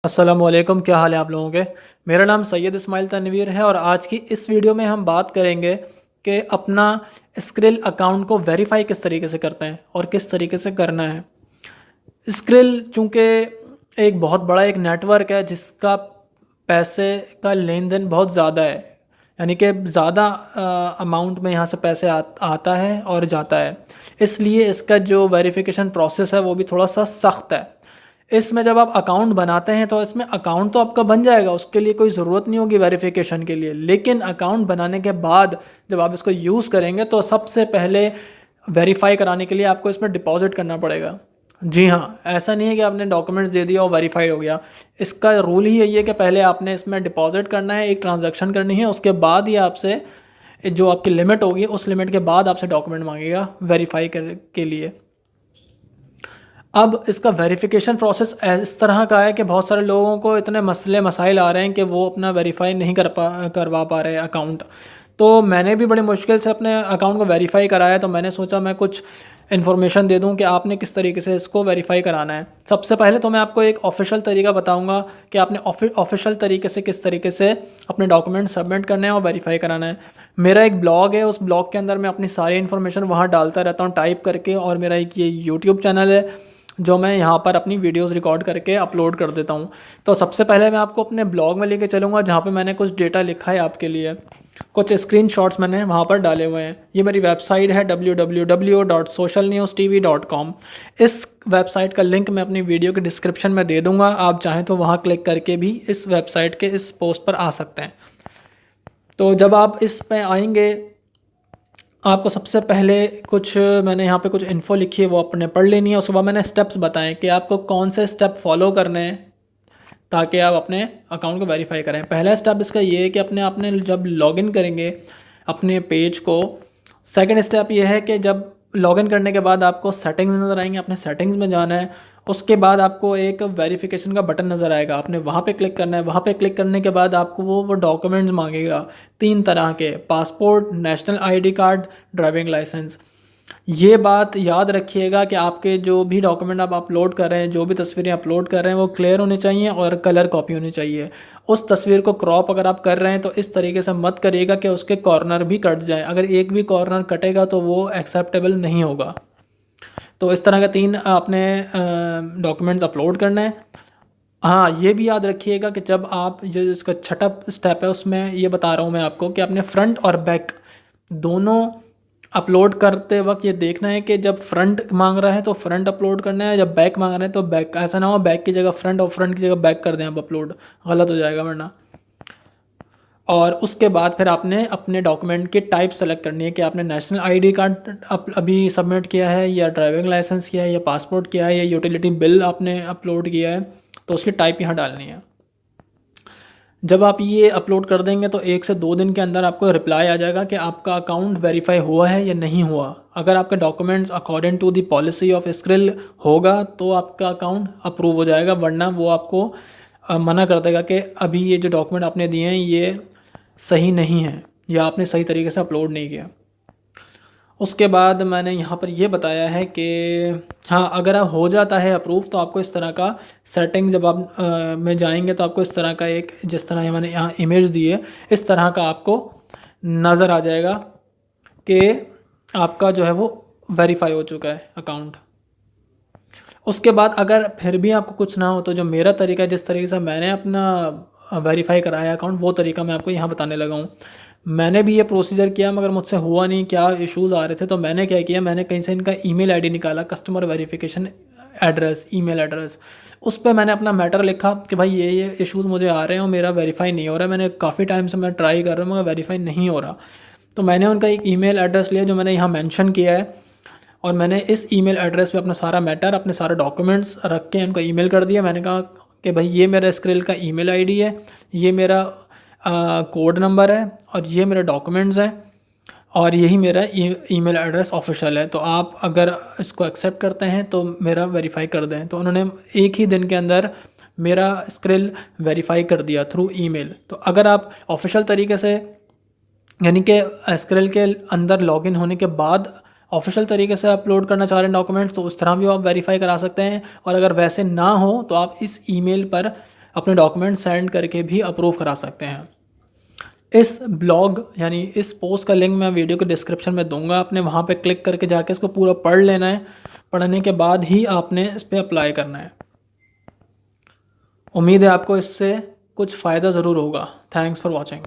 अस्सलामुअलैकुम, क्या हाल है आप लोगों के। मेरा नाम सैयद इस्माइल तनवीर है और आज की इस वीडियो में हम बात करेंगे कि अपना स्क्रिल अकाउंट को वेरीफाई किस तरीके से करते हैं और किस तरीके से करना है। स्क्रिल चूँकि एक बहुत बड़ा एक नेटवर्क है जिसका पैसे का लेन देन बहुत ज़्यादा है, यानी कि ज़्यादा अमाउंट में यहाँ से पैसे आता है और जाता है। इसलिए इसका जो वेरिफिकेशन प्रोसेस है वो भी थोड़ा सा सख्त है। इसमें जब आप अकाउंट बनाते हैं तो इसमें अकाउंट तो आपका बन जाएगा, उसके लिए कोई ज़रूरत नहीं होगी वेरिफिकेशन के लिए। लेकिन अकाउंट बनाने के बाद जब आप इसको यूज़ करेंगे तो सबसे पहले वेरीफाई कराने के लिए आपको इसमें डिपॉजिट करना पड़ेगा। जी हाँ, ऐसा नहीं है कि आपने डॉक्यूमेंट्स दे दिया और वेरीफाई हो गया। इसका रूल ही यही है कि पहले आपने इसमें डिपॉजिट करना है, एक ट्रांजैक्शन करनी है, उसके बाद ही आपसे जो आपकी लिमिट होगी उस लिमिट के बाद आपसे डॉक्यूमेंट मांगेगा वेरीफाई के लिए। अब इसका वेरिफिकेशन प्रोसेस इस तरह का है कि बहुत सारे लोगों को इतने मसले मसाइल आ रहे हैं कि वो अपना वेरीफाई नहीं करवा पा रहे अकाउंट। तो मैंने भी बड़ी मुश्किल से अपने अकाउंट को वेरीफाई कराया, तो मैंने सोचा मैं कुछ इन्फॉर्मेशन दे दूं कि आपने किस तरीके से इसको वेरीफाई कराना है। सबसे पहले तो मैं आपको एक ऑफिशियल तरीका बताऊंगा कि आपने ऑफिशियल तरीके से किस तरीके से अपने डॉक्यूमेंट सबमिट करने हैं और वेरीफाई कराना है। मेरा एक ब्लॉग है, उस ब्लॉग के अंदर मैं अपनी सारी इन्फॉर्मेशन वहाँ डालता रहता हूँ टाइप करके, और मेरा एक ये यूट्यूब चैनल है जो मैं यहाँ पर अपनी वीडियोस रिकॉर्ड करके अपलोड कर देता हूँ। तो सबसे पहले मैं आपको अपने ब्लॉग में लेके चलूँगा जहाँ पे मैंने कुछ डेटा लिखा है आपके लिए, कुछ स्क्रीनशॉट्स मैंने वहाँ पर डाले हुए हैं। ये मेरी वेबसाइट है www.socialnewstv.com। इस वेबसाइट का लिंक मैं अपनी वीडियो के डिस्क्रिप्शन में दे दूँगा, आप चाहें तो वहाँ क्लिक करके भी इस वेबसाइट के इस पोस्ट पर आ सकते हैं। तो जब आप इस पे आएंगे आपको सबसे पहले कुछ मैंने यहाँ पे कुछ इन्फो लिखी है वो आपने पढ़ लेनी है। उसके बाद मैंने स्टेप्स बताएं कि आपको कौन से स्टेप फॉलो करने हैं ताकि आप अपने अकाउंट को वेरीफाई करें। पहला स्टेप इसका ये है कि अपने आपने जब लॉगिन करेंगे अपने पेज को, सेकंड स्टेप ये है कि जब लॉगिन करने के बाद आपको सेटिंग्स नज़र आएंगे, अपने सेटिंग्स में जाना है। उसके बाद आपको एक वेरिफिकेशन का बटन नज़र आएगा, आपने वहाँ पे क्लिक करना है। वहाँ पे क्लिक करने के बाद आपको वो डॉक्यूमेंट्स मांगेगा, 3 तरह के, passport, national ID card, driving licence. ये बात याद रखिएगा कि आपके जो भी डॉक्यूमेंट आप अपलोड कर रहे हैं, जो भी तस्वीरें अपलोड कर रहे हैं वो क्लियर होनी चाहिए और कलर कॉपी होनी चाहिए। उस तस्वीर को क्रॉप अगर आप कर रहे हैं तो इस तरीके से मत करिएगा कि उसके कॉर्नर भी कट जाए। अगर एक भी कॉर्नर कटेगा तो वो एक्सेप्टेबल नहीं होगा। तो इस तरह के 3 आपने डॉक्यूमेंट्स अपलोड करने हैं। हाँ, ये भी याद रखिएगा कि जब आप जो इसका छठा स्टेप है उसमें ये बता रहा हूँ मैं आपको कि आपने फ्रंट और बैक दोनों अपलोड करते वक्त ये देखना है कि जब फ्रंट मांग रहा है तो फ्रंट अपलोड करना है, जब बैक मांग रहा है तो बैक। ऐसा ना हो बैक की जगह फ्रंट और फ्रंट की जगह बैक कर दें आप अपलोड, गलत हो जाएगा वरना। और उसके बाद फिर आपने अपने डॉक्यूमेंट की टाइप सेलेक्ट करनी है कि आपने नेशनल आईडी कार्ड अभी सबमिट किया है या ड्राइविंग लाइसेंस किया है या पासपोर्ट किया है या यूटिलिटी बिल आपने अपलोड किया है, तो उसकी टाइप यहाँ डालनी है। जब आप ये अपलोड कर देंगे तो 1 से 2 दिन के अंदर आपको रिप्लाई आ जाएगा कि आपका अकाउंट वेरीफाई हुआ है या नहीं हुआ। अगर आपके documents according to the policy of Skrill होगा तो आपका अकाउंट अप्रूव हो जाएगा, वरना वो आपको मना कर देगा कि अभी ये जो डॉक्यूमेंट आपने दिए हैं ये सही नहीं है या आपने सही तरीके से अपलोड नहीं किया। उसके बाद मैंने यहाँ पर ये बताया है कि हाँ, अगर हो जाता है अप्रूव तो आपको इस तरह का सेटिंग जब आप में जाएंगे तो आपको इस तरह का एक, जिस तरह मैंने यहाँ इमेज दी है इस तरह का आपको नज़र आ जाएगा कि आपका जो है वो वेरीफाई हो चुका है अकाउंट। उसके बाद अगर फिर भी आपको कुछ ना हो तो जो मेरा तरीका है, जिस तरीके से मैंने अपना वेरीफाई कराया अकाउंट, वो तरीका मैं आपको यहाँ बताने लगा हूँ। मैंने भी ये प्रोसीजर किया मगर मुझसे हुआ नहीं, क्या इश्यूज़ आ रहे थे। तो मैंने क्या किया, मैंने कहीं से इनका ईमेल आईडी निकाला, customer verification address, email address. उस पर मैंने अपना मैटर लिखा कि भाई ये इश्यूज़ मुझे आ रहे हैं और मेरा वेरीफाई नहीं हो रहा है, मैंने काफ़ी टाइम से मैं ट्राई कर रहा हूँ मगर वेरीफाई नहीं हो रहा। तो मैंने उनका एक ईमेल एड्रेस लिया जो मैंने यहाँ मेंशन किया है, और मैंने इस ईमेल एड्रेस पे अपना सारा मैटर, अपने सारे डॉक्यूमेंट्स रख के उनको ईमेल कर दिया। मैंने कहा कि भाई ये मेरा स्क्रिल का ईमेल आईडी है, ये मेरा कोड नंबर है और ये मेरे डॉक्यूमेंट्स हैं और यही मेरा ईमेल एड्रेस ऑफिशियल है। तो आप अगर इसको एक्सेप्ट करते हैं तो मेरा वेरीफाई कर दें। तो उन्होंने एक ही दिन के अंदर मेरा स्क्रिल वेरीफाई कर दिया थ्रू ईमेल। तो अगर आप ऑफिशियल तरीके से, यानी कि स्क्रिल के अंदर लॉगिन होने के बाद ऑफिशियल तरीके से अपलोड करना चाह रहे हैं डॉक्यूमेंट्स, तो उस तरह भी आप वेरीफाई करा सकते हैं। और अगर वैसे ना हो तो आप इस ईमेल पर अपने डॉक्यूमेंट सेंड करके भी अप्रूव करा सकते हैं। इस ब्लॉग यानी इस पोस्ट का लिंक मैं वीडियो के डिस्क्रिप्शन में दूंगा, आपने वहाँ पे क्लिक करके जाके इसको पूरा पढ़ लेना है। पढ़ने के बाद ही आपने इस पर अप्लाई करना है। उम्मीद है आपको इससे कुछ फ़ायदा ज़रूर होगा। Thanks for watching.